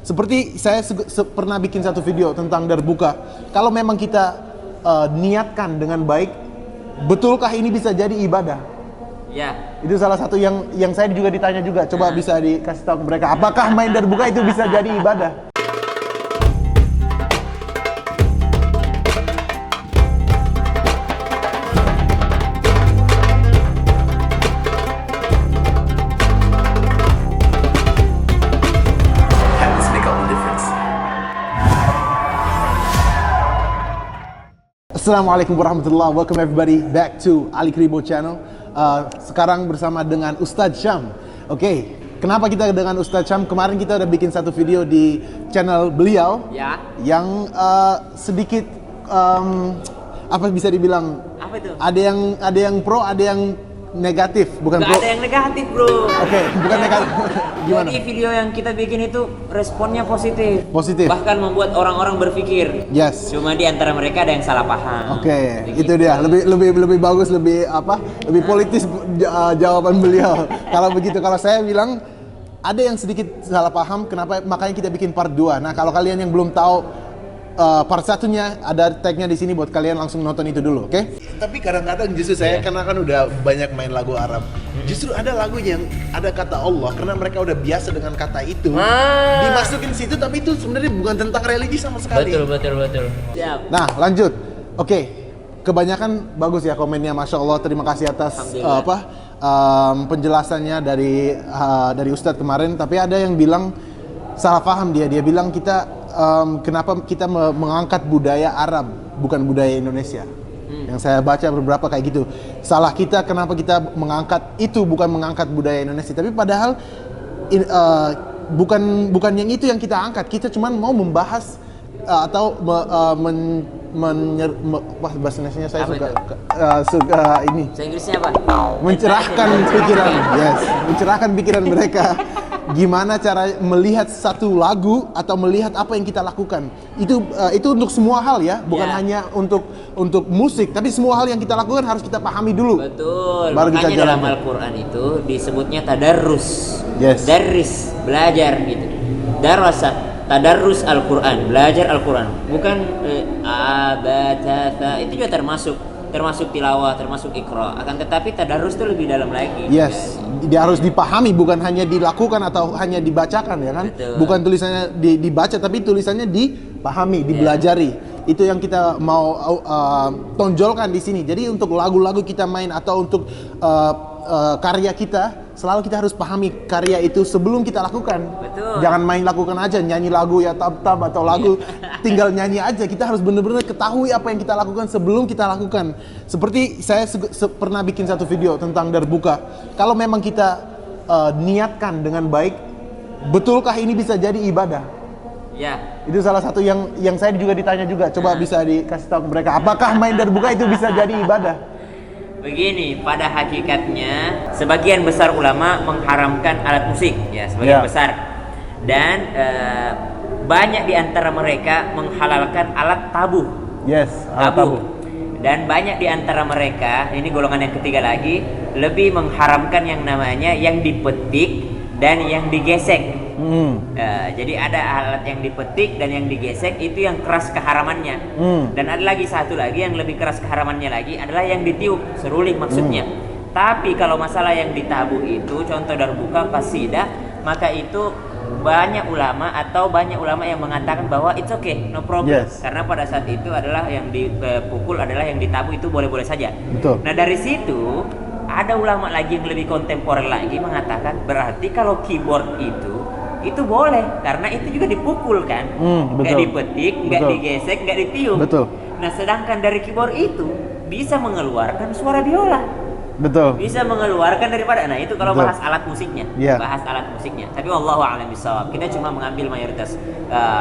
Seperti saya pernah bikin satu video tentang darbuka. Kalau memang kita niatkan dengan baik, betulkah ini bisa jadi ibadah? Ya. Itu salah satu yang saya juga ditanya juga. Coba bisa dikasih tahu ke mereka, apakah main darbuka itu bisa jadi ibadah? Assalamualaikum warahmatullahi wabarakatuh. Welcome everybody back to Ali Kribo channel. Sekarang bersama dengan Ustadz Syam. Oke, kenapa kita dengan Ustadz Syam? Kemarin kita udah bikin satu video di channel beliau Ya. yang sedikit apa bisa dibilang? Apa itu? Ada yang pro, ada yang negatif, bukan Nggak pro. ada yang negatif, bro. Oke, bukan negatif. Gimana? Jadi video yang kita bikin itu responnya positif. Positif. Bahkan membuat orang-orang berpikir. Yes. Cuma di antara mereka ada yang salah paham. Oke, Begitu. itu dia. Lebih bagus, lebih politis jawaban beliau. Kalau begitu, kalau saya bilang ada yang sedikit salah paham, kenapa makanya kita bikin part 2. Nah, kalau kalian yang belum tahu part satunya ada tagnya di sini buat kalian langsung nonton itu dulu, oke? Tapi kadang-kadang justru saya karena kan udah banyak main lagu Arab, justru ada lagu yang ada kata Allah karena mereka udah biasa dengan kata itu, dimasukin situ tapi itu sebenarnya bukan tentang religi sama sekali. Betul. Siap. Nah, lanjut. Oke. Kebanyakan bagus ya komennya, Masya Allah. Terima kasih atas penjelasannya dari Ustadz kemarin. Tapi ada yang bilang salah paham dia bilang kita kenapa kita mengangkat budaya Arab bukan budaya Indonesia. Yang saya baca beberapa kayak gitu. Salah kita kenapa kita mengangkat itu bukan mengangkat budaya Indonesia. Tapi padahal bukan yang itu yang kita angkat. Kita cuma mau membahas atau bahasa Indonesia saya suka ini. Bahasa Inggrisnya apa? Mencerahkan pikiran, yes, mencerahkan pikiran mereka. Gimana cara melihat satu lagu atau melihat apa yang kita lakukan? Itu untuk semua hal ya, bukan hanya untuk musik, tapi semua hal yang kita lakukan harus kita pahami dulu. Betul. Baru kita Makanya dalam jalankan. Al-Quran itu disebutnya tadarrus. Yes. Daris, belajar gitu. Darasa, tadarrus Al-Quran, belajar Al-Quran. Bukan abatata, itu juga termasuk tilawah, termasuk iqra. Akan tetapi tadarrus itu lebih dalam lagi. Yes, dia harus dipahami, bukan hanya dilakukan atau hanya dibacakan ya kan? Betul. Bukan tulisannya dibaca, tapi tulisannya dipahami, dipelajari. Itu yang kita mau tonjolkan di sini. Jadi untuk lagu-lagu kita main atau untuk karya kita, selalu kita harus pahami karya itu sebelum kita lakukan. Betul. Jangan main lakukan aja, nyanyi lagu ya tab-tab atau lagu tinggal nyanyi aja. Kita harus benar-benar ketahui apa yang kita lakukan sebelum kita lakukan. Seperti saya pernah bikin satu video tentang darbuka. Kalau memang kita niatkan dengan baik, betulkah ini bisa jadi ibadah? Ya. Itu salah satu yang saya juga ditanya juga. Coba bisa dikasih tahu ke mereka, apakah main darbuka itu bisa jadi ibadah? Begini, pada hakikatnya sebagian besar ulama mengharamkan alat musik, ya sebagian besar, dan banyak di antara mereka menghalalkan alat tabuh. Yes, alat tabuh. Dan banyak di antara mereka, ini golongan yang ketiga lagi, lebih mengharamkan yang namanya yang dipetik dan yang digesek. Jadi ada alat yang dipetik dan yang digesek, itu yang keras keharamannya. Dan ada lagi satu lagi yang lebih keras keharamannya lagi adalah yang ditiup, seruling maksudnya. Tapi kalau masalah yang ditabuh itu, contoh darbuka, qasidah, maka itu banyak ulama yang mengatakan bahwa it's okay, no problem. Yes. Karena pada saat itu adalah yang dipukul adalah yang ditabuh, itu boleh-boleh saja. Betul. Nah dari situ ada ulama lagi yang lebih kontemporer lagi mengatakan berarti kalau keyboard itu boleh karena itu juga dipukul kan, nggak dipetik, nggak digesek, nggak ditiup. Betul. Nah sedangkan dari keyboard itu bisa mengeluarkan suara biola. Betul. Bisa mengeluarkan daripada, nah itu kalau bahas alat musiknya, bahas alat musiknya. Tapi wallahu a'lam bishawab. Kita cuma mengambil mayoritas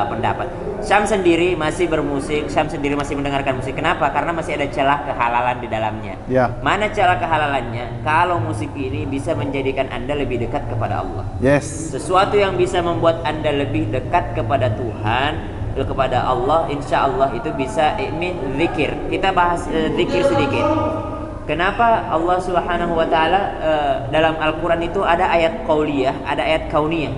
pendapat. Syam sendiri masih bermusik, Syam sendiri masih mendengarkan musik. Kenapa? Karena masih ada celah kehalalan di dalamnya. Mana celah kehalalannya? Kalau musik ini bisa menjadikan Anda lebih dekat kepada Allah. Yes. Sesuatu yang bisa membuat Anda lebih dekat kepada Tuhan, kepada Allah, insya Allah itu bisa zikir. Kita bahas zikir sedikit. Kenapa Allah Subhanahu wa taala dalam Al-Qur'an itu ada ayat qauliyah, ada ayat kauniyah.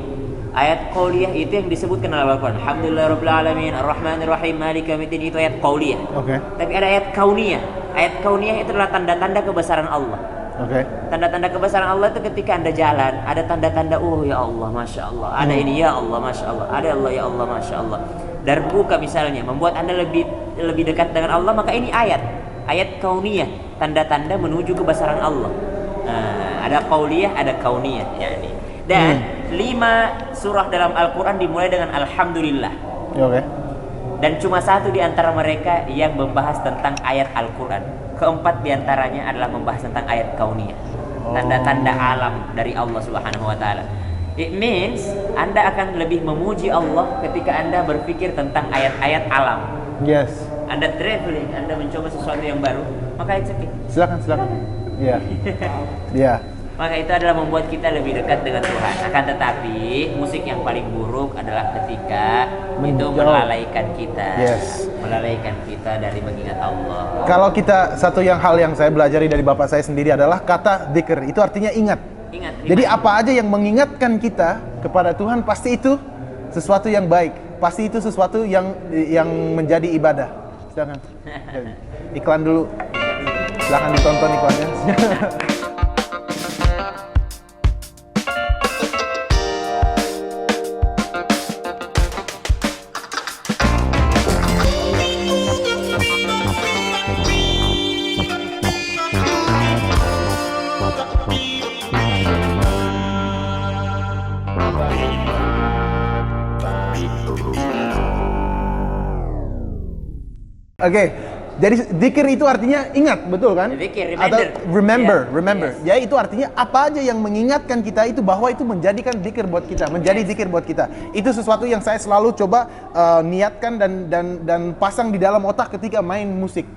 Ayat qauliyah itu yang disebutkan dalam Al-Quran. Alhamdulillahirabbil alamin, arrahmanir rahim, maliki yaumiddin, itu ayat qauliyah. Oke. Tapi ada ayat kauniyah. Ayat kauniyah itu adalah tanda-tanda kebesaran Allah. Oke. Tanda-tanda kebesaran Allah itu ketika Anda jalan, ada tanda-tanda, oh ya Allah, Masya Allah. Ada ini, ya Allah, Masya Allah. Ada Allah, ya Allah, Masya Allah. Darbuka misalnya, membuat Anda lebih dekat dengan Allah, maka ini ayat. Ayat kauniyah, tanda-tanda menuju kebesaran Allah. Nah, ada qauliyah, ada kauniyah. Yani. Dan 5 surah dalam Al-Quran dimulai dengan Alhamdulillah. Oke. Dan cuma satu di antara mereka yang membahas tentang ayat Al-Quran. Keempat di antaranya adalah membahas tentang ayat kauniyah. Tanda-tanda alam dari Allah Subhanahu wa Ta'ala. It means Anda akan lebih memuji Allah ketika Anda berpikir tentang ayat-ayat alam. Yes. Anda traveling, Anda mencoba sesuatu yang baru, maka it's okay. Silakan. Iya. Iya. Maka itu adalah membuat kita lebih dekat dengan Tuhan. Akan tetapi musik yang paling buruk adalah ketika itu melalaikan kita. Yes. Melalaikan kita dari mengingat Allah. Kalau kita hal yang saya belajari dari bapak saya sendiri adalah kata dzikir. Itu artinya ingat. Jadi apa aja yang mengingatkan kita kepada Tuhan, pasti itu sesuatu yang baik. Pasti itu sesuatu yang menjadi ibadah. Silakan. Iklan dulu. Silakan ditonton iklannya. Oke, jadi zikir itu artinya ingat, betul kan? Zikir, atau remember. Yes. Ya, itu artinya apa aja yang mengingatkan kita itu bahwa itu menjadikan zikir buat kita, menjadi zikir buat kita. Itu sesuatu yang saya selalu coba niatkan dan pasang di dalam otak ketika main musik.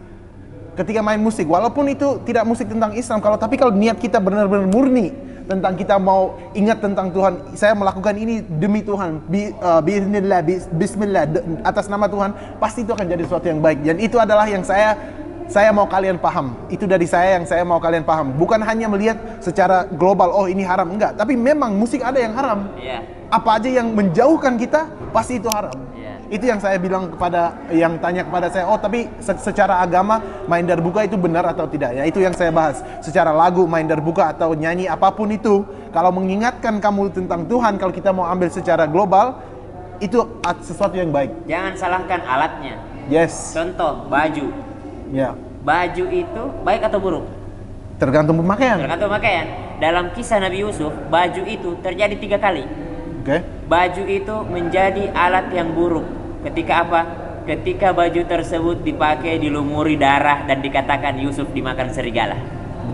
Ketika main musik, walaupun itu tidak musik tentang Islam, tapi kalau niat kita benar-benar murni tentang kita mau ingat tentang Tuhan, saya melakukan ini demi Tuhan, biiznillah, bismillah, atas nama Tuhan, pasti itu akan jadi sesuatu yang baik. Dan itu adalah yang saya mau kalian paham. Itu dari saya yang saya mau kalian paham. Bukan hanya melihat secara global, oh ini haram, enggak. Tapi memang musik ada yang haram. Yeah. Apa aja yang menjauhkan kita, pasti itu haram. Yeah. Itu yang saya bilang kepada yang tanya kepada saya, oh tapi secara agama main darbuka itu benar atau tidak? Ya itu yang saya bahas. Secara lagu main darbuka atau nyanyi apapun itu, kalau mengingatkan kamu tentang Tuhan, kalau kita mau ambil secara global, itu sesuatu yang baik. Jangan salahkan alatnya. Yes. Contoh baju. Ya. Baju itu baik atau buruk? Tergantung pemakaian. Tergantung pemakaian. Dalam kisah Nabi Yusuf, baju itu terjadi 3 kali. Oke. Baju itu menjadi alat yang buruk. Ketika apa? Ketika baju tersebut dipakai dilumuri darah dan dikatakan Yusuf dimakan serigala.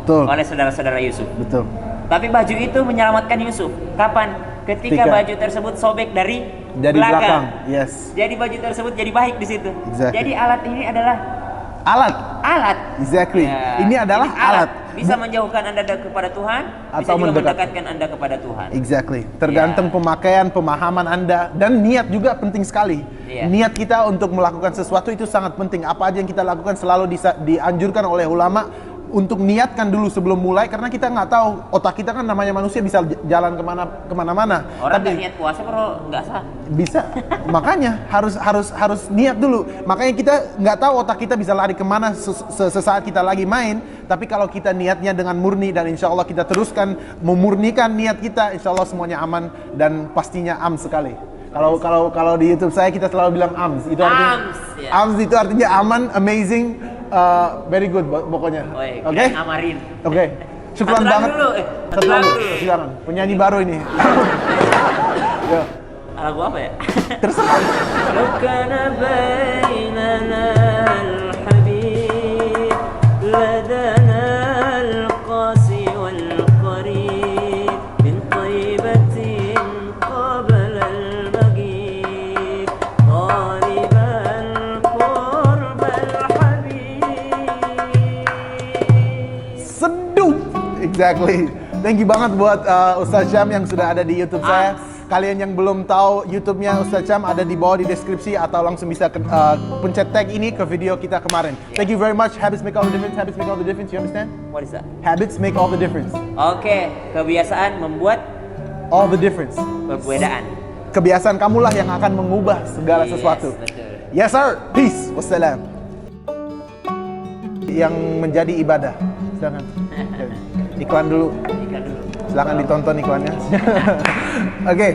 Betul. Oleh saudara-saudara Yusuf. Betul. Tapi baju itu menyelamatkan Yusuf. Kapan? Ketika baju tersebut sobek dari belakang. Yes. Jadi baju tersebut jadi baik di situ. Exactly. Jadi alat ini adalah alat. Exactly. Ya, ini adalah alat. Bisa menjauhkan Anda kepada Tuhan, bisa atau juga mendekat. mendekatkan Anda kepada Tuhan. Exactly. Tergantung pemakaian, pemahaman Anda, dan niat juga penting sekali. Niat kita untuk melakukan sesuatu itu sangat penting. Apa aja yang kita lakukan selalu dianjurkan oleh ulama untuk niatkan dulu sebelum mulai, karena kita nggak tahu, otak kita kan namanya manusia bisa jalan kemana-mana. Orang nggak niat puasa bro, nggak sah. Bisa, makanya harus niat dulu. Makanya kita nggak tahu otak kita bisa lari kemana sesaat kita lagi main. Tapi kalau kita niatnya dengan murni dan insya Allah kita teruskan memurnikan niat kita, insya Allah semuanya aman dan pastinya sekali. Kalau di YouTube saya kita selalu bilang Itu artinya ams itu artinya aman, amazing, very good pokoknya. Oke? Amarin. Oke. Syukran banget. Satu lagu. Silakan. Penyanyi baru ini. Yo. Lagu apa ya? Terserah. Kana bainana al-habib ladana al-qasi wal-qarib min tayyibatin qabla al-maghib qariban qurba al-habib. Seduh. Exactly. Thank you banget buat Ustaz Syam yang sudah ada di YouTube saya. Kalian yang belum tahu YouTube-nya Ustaz Syam ada di bawah di deskripsi atau langsung bisa pencet tag ini ke video kita kemarin. Thank you very much. Habits make all the difference. Habits make all the difference. You understand? What is that? Habits make all the difference. Oke, kebiasaan membuat all the difference. Perbedaan. kebiasaan kamulah yang akan mengubah segala sesuatu. Betul. Yes sir, peace, wassalam. Yang menjadi ibadah. Silakan. Iklan dulu. Ikan dulu. Silakan ditonton iklannya. Oke.